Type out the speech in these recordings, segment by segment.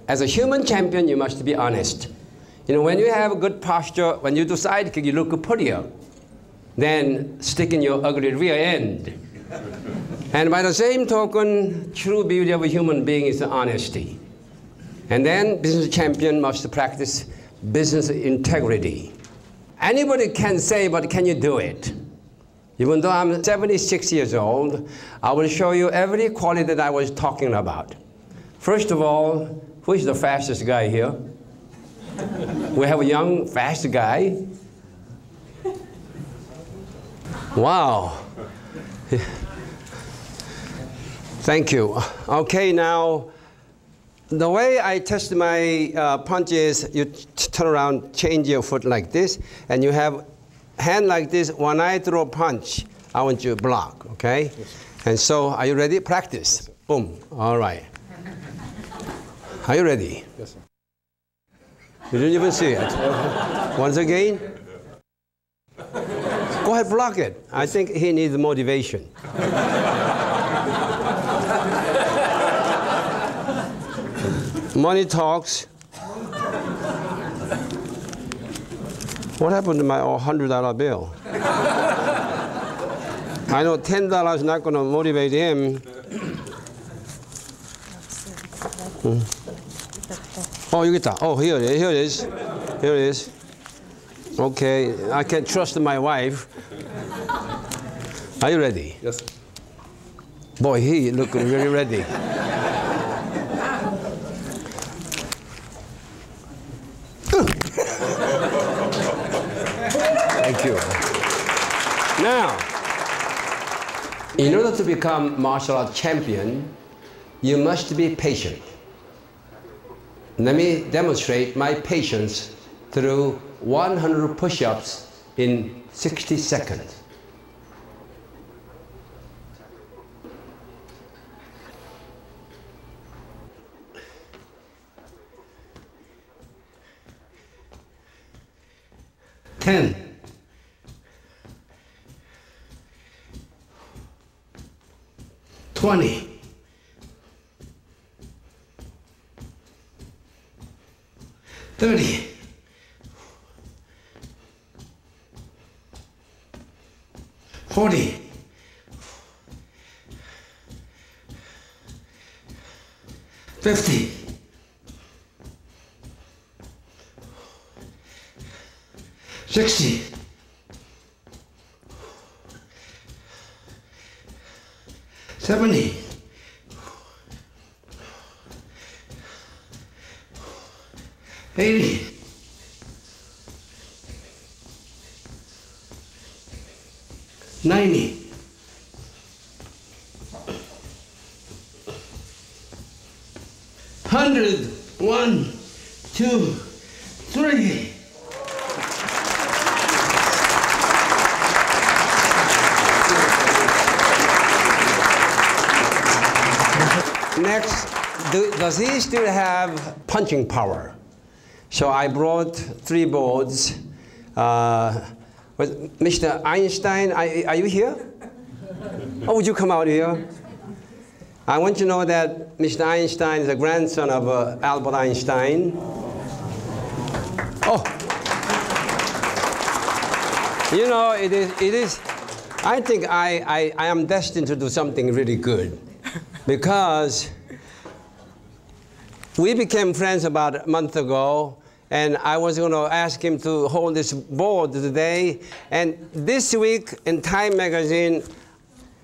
As a human champion, you must be honest. You know, when you have a good posture, when you do side kick, you look prettier than sticking your ugly rear end. And by the same token, true beauty of a human being is honesty. And then business champion must practice business integrity. Anybody can say, but can you do it? Even though I'm 76 years old, I will show you every quality that I was talking about. First of all, who is the fastest guy here? We have a young, fast guy. Wow. Thank you. Okay, now, the way I test my punch is you turn around, change your foot like this, and you have hand like this. When I throw a punch, I want you to block, okay? Yes. And so, are you ready? Practice. Yes, boom. All right. Are you ready? Yes, sir. You didn't even see it. Once again. Go ahead, block it. I think he needs motivation. Money talks. What happened to my $100 bill? I know $10 is not going to motivate him. Oh, you get that. Oh, here it is. Here it is. Here it is. Okay, I can trust my wife. Are you ready? Yes. Boy, he looked very ready. Thank you. Now, in order to become martial arts champion, you must be patient. Let me demonstrate my patience through 100 push-ups in 60 seconds. Ten. 20. 30. 40. 50. 60. 70. 80. 90. 100. 1, 2, 3. Next, does he still have punching power? So I brought 3 boards. Mr. Einstein, are you here? Oh, would you come out here? I want you to know that Mr. Einstein is a grandson of Albert Einstein. Oh. You know, it is, I think I am destined to do something really good. Because we became friends about a month ago, and I was going to ask him to hold this board today. And this week in Time magazine,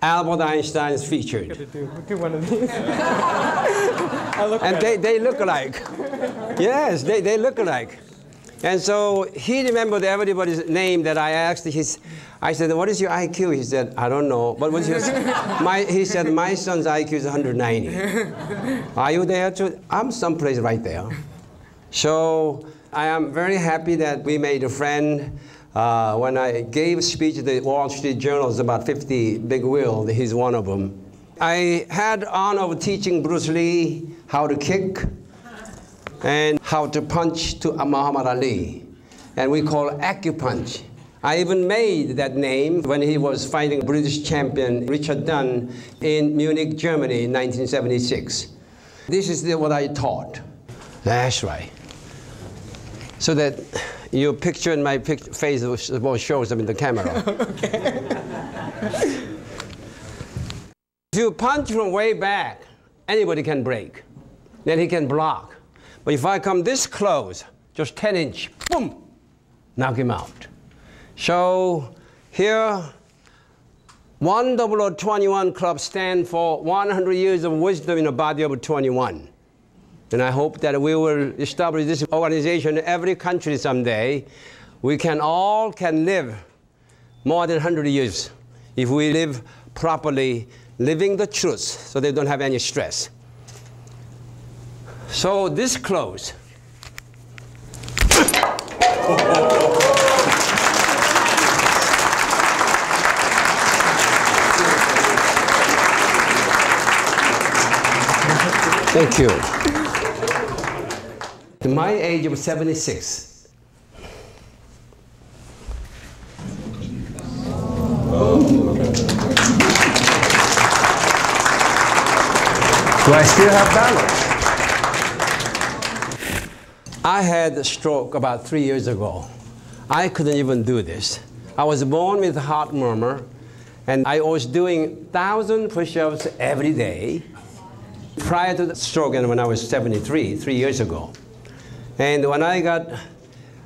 Albert Einstein is featured. Do one of these. And they look alike. Yes, they look alike. And so he remembered everybody's name that I asked. I said, what is your IQ? He said, I don't know. But what's yours? He said, my son's IQ is 190. Are you there too? I'm someplace right there. So I am very happy that we made a friend. When I gave a speech at the Wall Street Journal about 50 big wheel, he's one of them. I had honor of teaching Bruce Lee how to kick and how to punch to Muhammad Ali. And we call acupunch. I even made that name when he was fighting British champion Richard Dunn in Munich, Germany in 1976. This is what I taught. That's right. So that your picture and my face will show them in the camera. If you punch from way back, anybody can break. Then he can block. But if I come this close, just 10 inch, boom, knock him out. So here, 10021 Club stand for 100 years of wisdom in a body of 21. And I hope that we will establish this organization in every country someday. We all can live more than 100 years if we live properly, living the truth, so they don't have any stress. So this close. Thank you. At my age of 76. Do I still have balance? I had a stroke about 3 years ago. I couldn't even do this. I was born with a heart murmur, and I was doing 1,000 push-ups every day prior to the stroke, and when I was 73, 3 years ago. And when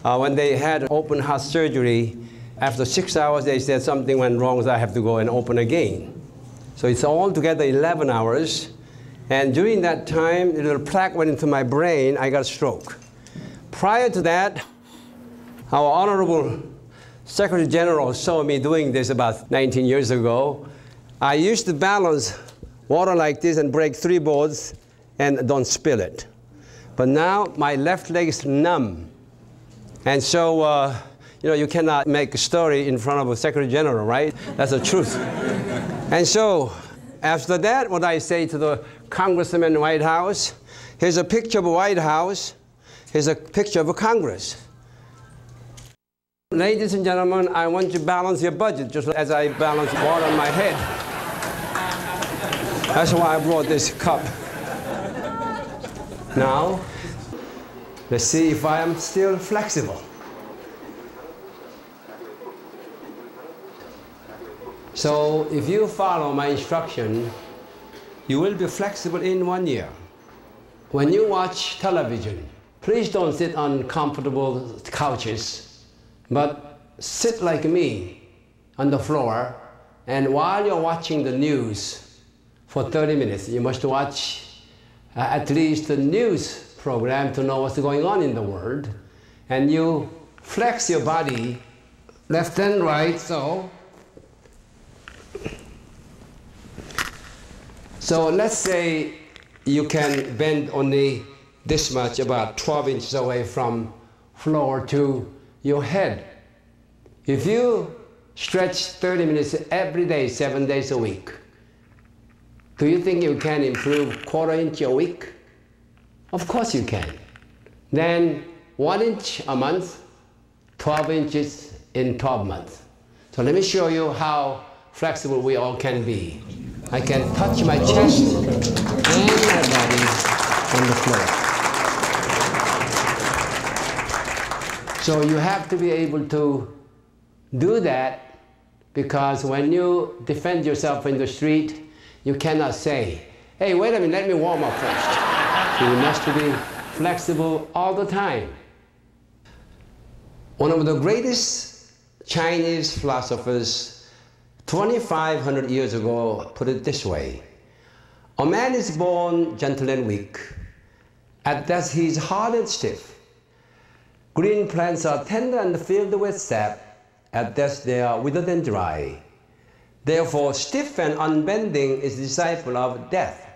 when they had open heart surgery, after 6 hours they said something went wrong, so I have to go and open again. So it's altogether 11 hours. And during that time, a little plaque went into my brain, I got a stroke. Prior to that, our Honorable Secretary General saw me doing this about 19 years ago. I used to balance water like this and break 3 boards and don't spill it. But now my left leg is numb. And so, you cannot make a story in front of a Secretary General, right? That's the truth. And so, after that, what I say to the Congressman in the White House, here's a picture of a White House, here's a picture of a Congress. Ladies and gentlemen, I want you to balance your budget just as I balance water on my head. That's why I brought this cup. Now, let's see if I am still flexible. So if you follow my instruction, you will be flexible in 1 year. When you watch television, please don't sit on comfortable couches, but sit like me on the floor, and while you're watching the news for 30 minutes, you must watch at least the news program to know what's going on in the world. And you flex your body left and right, so. So let's say you can bend only this much, about 12 inches away from floor to your head. If you stretch 30 minutes every day, 7 days a week, do you think you can improve quarter inch a week? Of course you can. Then 1 inch a month, 12 inches in 12 months. So let me show you how flexible we all can be. I can touch my chest and my body on the floor. So you have to be able to do that, because when you defend yourself in the street, you cannot say, hey, wait a minute, let me warm up first. So you must be flexible all the time. One of the greatest Chinese philosophers 2,500 years ago put it this way: a man is born gentle and weak. At death he is hard and stiff. Green plants are tender and filled with sap. At death they are withered and dry. Therefore, stiff and unbending is disciple of death,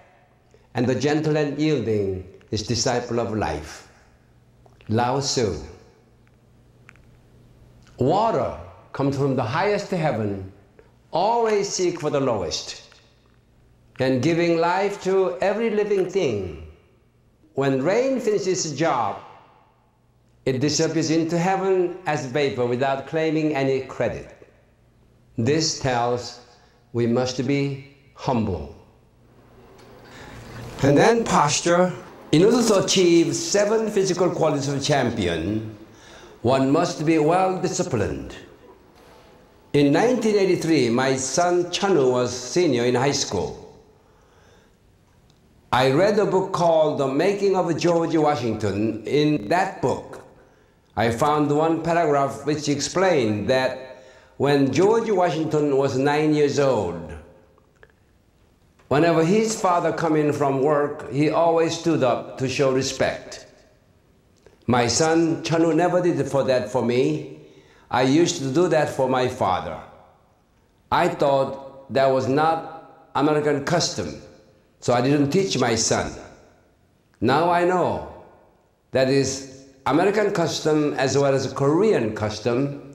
and the gentle and yielding is disciple of life. Lao Tzu. Water comes from the highest heaven. Always seek for the lowest, and giving life to every living thing. When rain finishes its job, it disappears into heaven as vapor without claiming any credit. This tells we must be humble. And then posture. In order to achieve 7 physical qualities of a champion, one must be well disciplined. In 1983, my son Chanu was senior in high school. I read a book called The Making of George Washington. In that book, I found one paragraph which explained that when George Washington was 9 years old, whenever his father came in from work, he always stood up to show respect. My son Chanu never did that for me. I used to do that for my father. I thought that was not American custom, so I didn't teach my son. Now I know that is American custom as well as a Korean custom,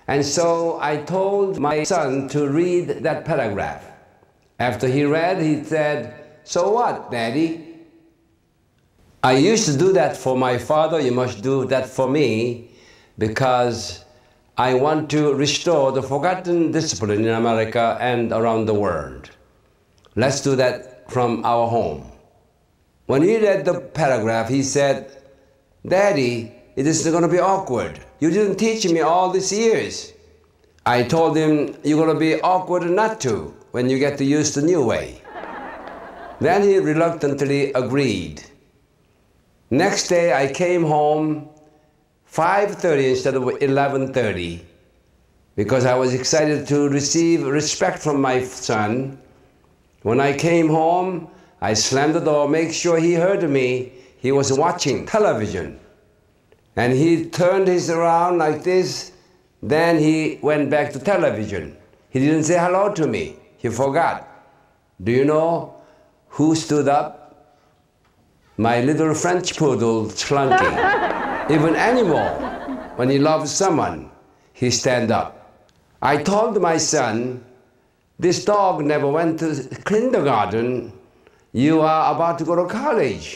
and so I told my son to read that paragraph. After he read, he said, "So what, Daddy? I used to do that for my father, you must do that for me, because I want to restore the forgotten discipline in America and around the world. Let's do that from our home." When he read the paragraph, he said, "Daddy, it is going to be awkward. You didn't teach me all these years." I told him, "You're going to be awkward not to when you get to use the new way." Then he reluctantly agreed. Next day, I came home 5:30 instead of 11:30 because I was excited to receive respect from my son. When I came home, I slammed the door, make sure he heard me. He was watching television. And he turned his around like this, then he went back to television. He didn't say hello to me. He forgot. Do you know who stood up? My little French poodle, Slunky. Even animal, when he loves someone, he stand up. I told my son, "This dog never went to kindergarten. You are about to go to college.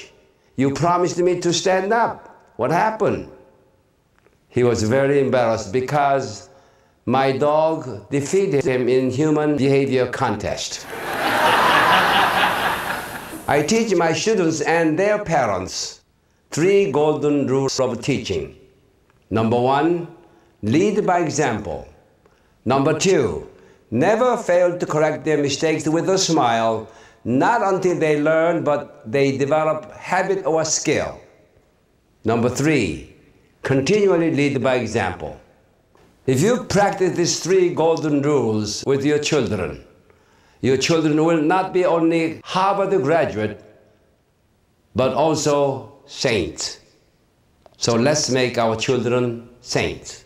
You promised me to stand up. What happened?" He was very embarrassed because my dog defeated him in human behavior contest. I teach my students and their parents 3 golden rules of teaching. Number 1, lead by example. Number 2, never fail to correct their mistakes with a smile, not until they learn, but they develop habit or skill. Number 3, continually lead by example. If you practice these 3 golden rules with your children will not be only Harvard graduate, but also saints. So let's make our children saints.